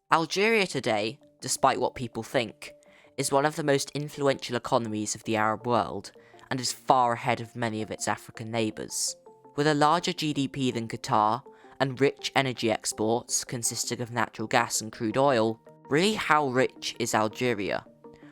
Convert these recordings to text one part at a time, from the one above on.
Algeria today, despite what people think, is one of the most influential economies of the Arab world and is far ahead of many of its African neighbours. With a larger GDP than Qatar and rich energy exports consisting of natural gas and crude oil, really how rich is Algeria?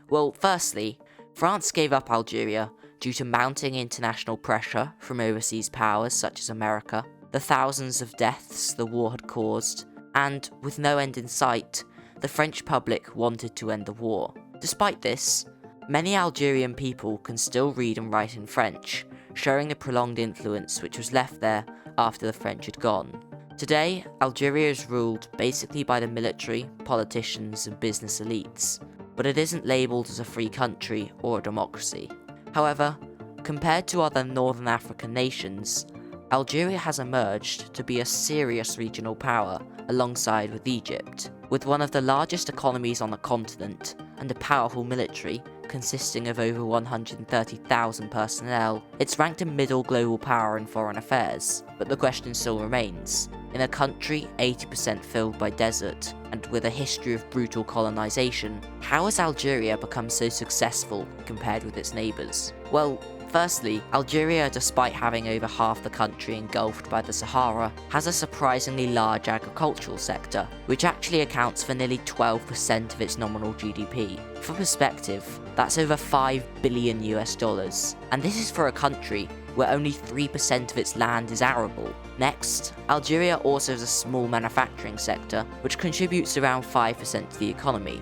Well, firstly, France gave up Algeria due to mounting international pressure from overseas powers such as America, the thousands of deaths the war had caused, and, with no end in sight, the French public wanted to end the war. Despite this, many Algerian people can still read and write in French, showing the prolonged influence which was left there after the French had gone. Today, Algeria is ruled basically by the military, politicians and business elites, but it isn't labelled as a free country or a democracy. However, compared to other Northern African nations, Algeria has emerged to be a serious regional power alongside with Egypt. With one of the largest economies on the continent and a powerful military consisting of over 130,000 personnel, it's ranked a middle global power in foreign affairs. But the question still remains, in a country 80% filled by desert and with a history of brutal colonisation, how has Algeria become so successful compared with its neighbours? Well, firstly, Algeria, despite having over half the country engulfed by the Sahara, has a surprisingly large agricultural sector, which actually accounts for nearly 12% of its nominal GDP. For perspective, that's over $5 billion US, and this is for a country where only 3% of its land is arable. Next, Algeria also has a small manufacturing sector, which contributes around 5% to the economy.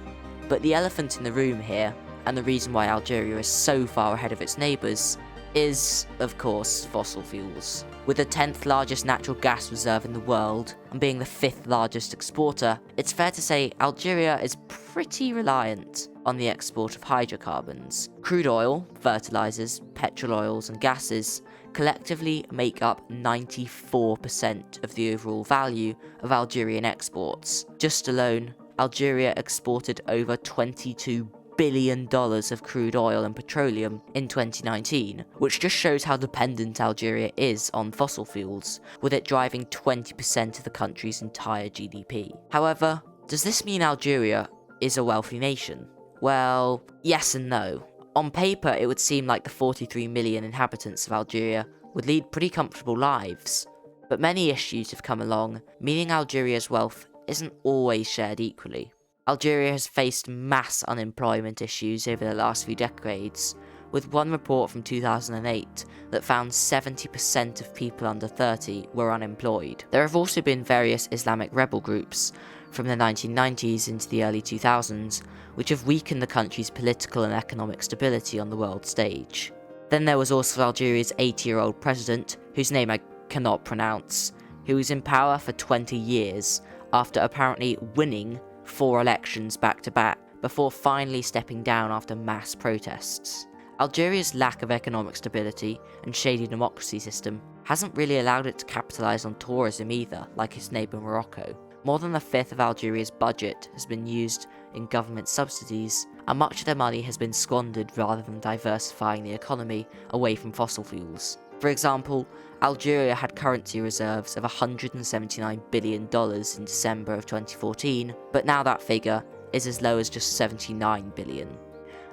But the elephant in the room here, and the reason why Algeria is so far ahead of its neighbours, is, of course, fossil fuels. With the 10th largest natural gas reserve in the world, and being the 5th largest exporter, it's fair to say Algeria is pretty reliant on the export of hydrocarbons. Crude oil, fertilisers, petrol oils and gases collectively make up 94% of the overall value of Algerian exports. Just alone, Algeria exported over $22 billion of crude oil and petroleum in 2019, which just shows how dependent Algeria is on fossil fuels, with it driving 20% of the country's entire GDP. However, does this mean Algeria is a wealthy nation? Well, yes and no. On paper, it would seem like the 43 million inhabitants of Algeria would lead pretty comfortable lives, but many issues have come along, meaning Algeria's wealth isn't always shared equally. Algeria has faced mass unemployment issues over the last few decades, with one report from 2008 that found 70% of people under 30 were unemployed. There have also been various Islamic rebel groups from the 1990s into the early 2000s, which have weakened the country's political and economic stability on the world stage. Then there was also Algeria's 80-year-old president, whose name I cannot pronounce, who was in power for 20 years after apparently winning 4 elections back-to-back, before finally stepping down after mass protests. Algeria's lack of economic stability and shady democracy system hasn't really allowed it to capitalise on tourism either, like its neighbour Morocco. More than a fifth of Algeria's budget has been used in government subsidies, and much of the money has been squandered rather than diversifying the economy away from fossil fuels. For example, Algeria had currency reserves of $179 billion in December of 2014, but now that figure is as low as just $79 billion.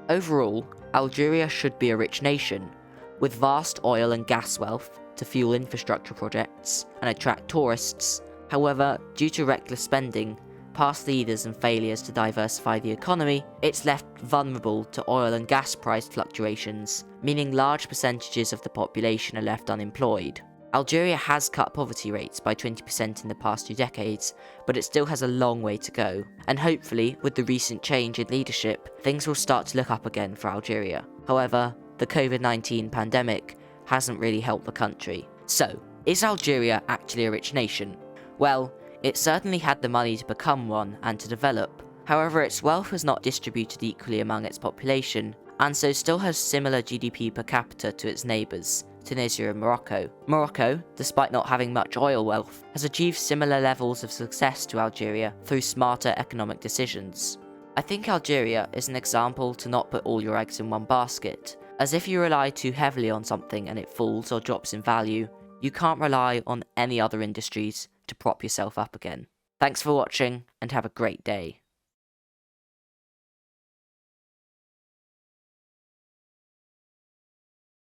Overall, Algeria should be a rich nation, with vast oil and gas wealth to fuel infrastructure projects and attract tourists. However, due to reckless spending, past leaders and failures to diversify the economy, it's left vulnerable to oil and gas price fluctuations, meaning large percentages of the population are left unemployed. Algeria has cut poverty rates by 20% in the past 2 decades, but it still has a long way to go, and hopefully, with the recent change in leadership, things will start to look up again for Algeria. However, the COVID-19 pandemic hasn't really helped the country. So, is Algeria actually a rich nation? Well, it certainly had the money to become one and to develop. However, its wealth was not distributed equally among its population, and so still has similar GDP per capita to its neighbours, Tunisia and Morocco. Morocco, despite not having much oil wealth, has achieved similar levels of success to Algeria through smarter economic decisions. I think Algeria is an example to not put all your eggs in one basket, as if you rely too heavily on something and it falls or drops in value, you can't rely on any other industries to prop yourself up again. Thanks for watching, and have a great day.